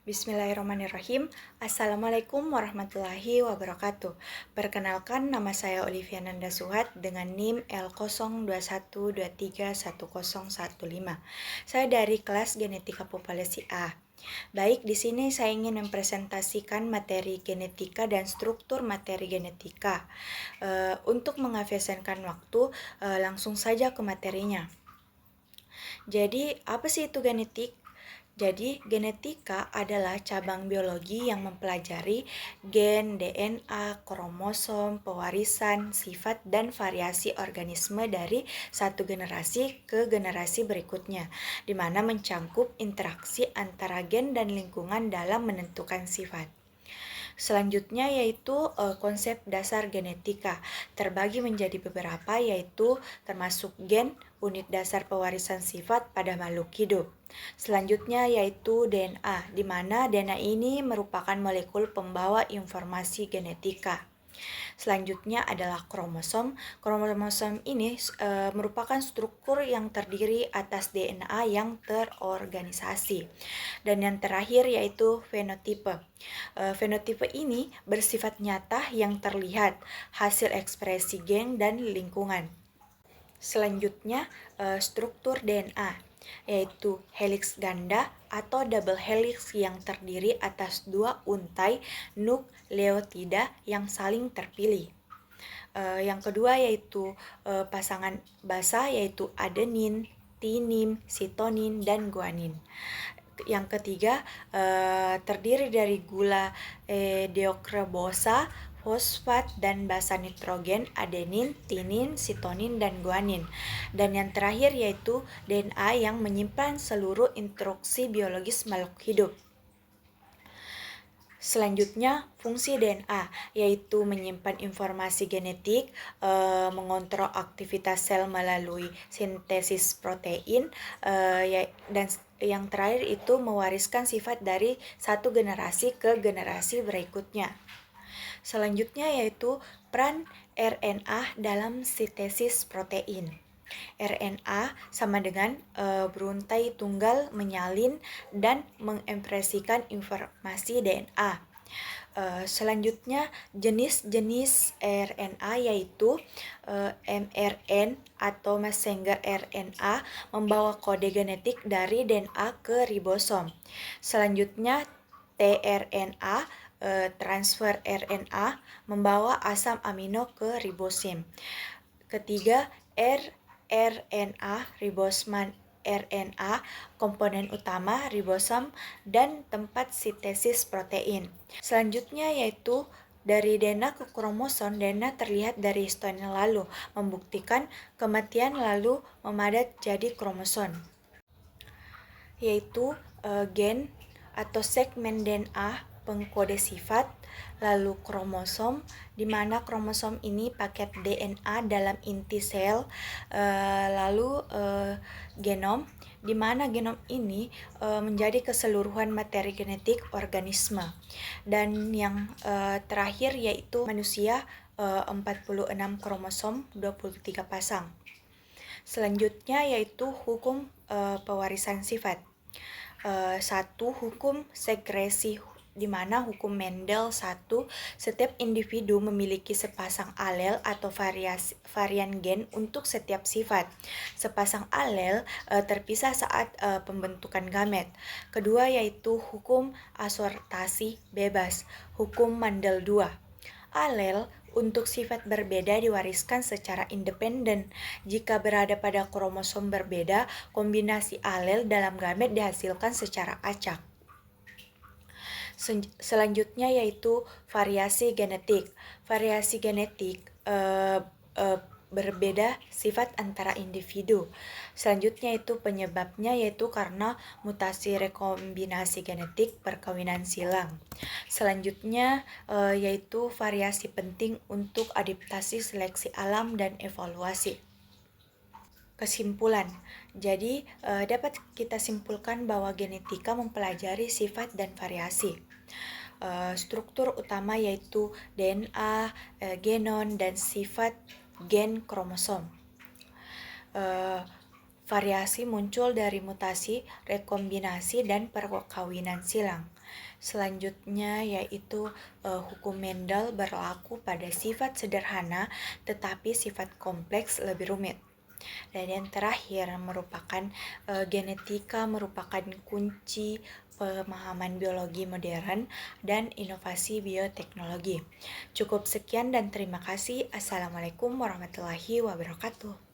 Bismillahirrahmanirrahim. Assalamualaikum warahmatullahi wabarakatuh. Perkenalkan, nama saya Olivia Nanda Suhat dengan NIM L0212310115. Saya dari kelas Genetika Populasi A. Baik, di sini saya ingin mempresentasikan materi genetika dan struktur materi genetika. Untuk mengefisienkan waktu, langsung saja ke materinya. Jadi, apa sih itu genetik? Jadi, genetika adalah cabang biologi yang mempelajari gen, DNA, kromosom, pewarisan, sifat, dan variasi organisme dari satu generasi ke generasi berikutnya, di mana mencangkup interaksi antara gen dan lingkungan dalam menentukan sifat. Selanjutnya yaitu konsep dasar genetika, terbagi menjadi beberapa yaitu termasuk gen, unit dasar pewarisan sifat pada makhluk hidup. Selanjutnya yaitu DNA, di mana DNA ini merupakan molekul pembawa informasi genetika. Selanjutnya adalah kromosom. Kromosom ini merupakan struktur yang terdiri atas DNA yang terorganisasi. Dan yang terakhir yaitu fenotipe. Fenotipe ini bersifat nyata yang terlihat, hasil ekspresi gen dan lingkungan. Selanjutnya, struktur DNA, yaitu heliks ganda atau double helix yang terdiri atas dua untai nukleotida yang saling terpilih. Yang kedua yaitu pasangan basa yaitu adenin, timin, sitonin, dan guanin. Yang ketiga terdiri dari gula deoksiribosa, fosfat, dan basa nitrogen, adenin, timin, sitonin, dan guanin. Dan yang terakhir yaitu DNA yang menyimpan seluruh instruksi biologis makhluk hidup. Selanjutnya, fungsi DNA, yaitu menyimpan informasi genetik, mengontrol aktivitas sel melalui sintesis protein, dan yang terakhir itu mewariskan sifat dari satu generasi ke generasi berikutnya. Selanjutnya yaitu peran RNA dalam sintesis protein. RNA sama dengan beruntai tunggal menyalin dan mengekspresikan informasi DNA. Selanjutnya jenis-jenis RNA yaitu mRNA atau messenger RNA membawa kode genetik dari DNA ke ribosom. Selanjutnya tRNA transfer RNA membawa asam amino ke ribosom. Ketiga, rRNA ribosomal RNA, komponen utama ribosom dan tempat sintesis protein. Selanjutnya yaitu dari DNA ke kromosom, DNA terlihat dari histone lalu, membuktikan kematian lalu memadat jadi kromosom. Yaitu gen atau segmen DNA pengkode sifat, lalu kromosom, di mana kromosom ini paket DNA dalam inti sel, lalu genom, di mana genom ini menjadi keseluruhan materi genetik organisme. Dan yang terakhir yaitu manusia 46 kromosom, 23 pasang. Selanjutnya yaitu hukum pewarisan sifat. Satu, hukum sekresi, di mana hukum Mendel 1, setiap individu memiliki sepasang alel atau varian gen untuk setiap sifat. Sepasang alel terpisah saat pembentukan gamet. Kedua yaitu hukum asortasi bebas, hukum Mendel 2. Alel untuk sifat berbeda diwariskan secara independen. Jika berada pada kromosom berbeda, kombinasi alel dalam gamet dihasilkan secara acak. Selanjutnya yaitu variasi genetik. Variasi genetik berbeda sifat antara individu. Selanjutnya itu penyebabnya yaitu karena mutasi rekombinasi genetik perkawinan silang. Selanjutnya yaitu variasi penting untuk adaptasi seleksi alam dan evaluasi. Kesimpulan, jadi dapat kita simpulkan bahwa genetika mempelajari sifat dan variasi. Struktur utama yaitu DNA, genom, dan sifat gen kromosom. Variasi muncul dari mutasi, rekombinasi, dan perkawinan silang. Selanjutnya yaitu hukum Mendel berlaku pada sifat sederhana tetapi sifat kompleks lebih rumit. Dan yang terakhir merupakan genetika merupakan kunci pemahaman biologi modern dan inovasi bioteknologi. Cukup sekian dan terima kasih. Assalamualaikum warahmatullahi wabarakatuh.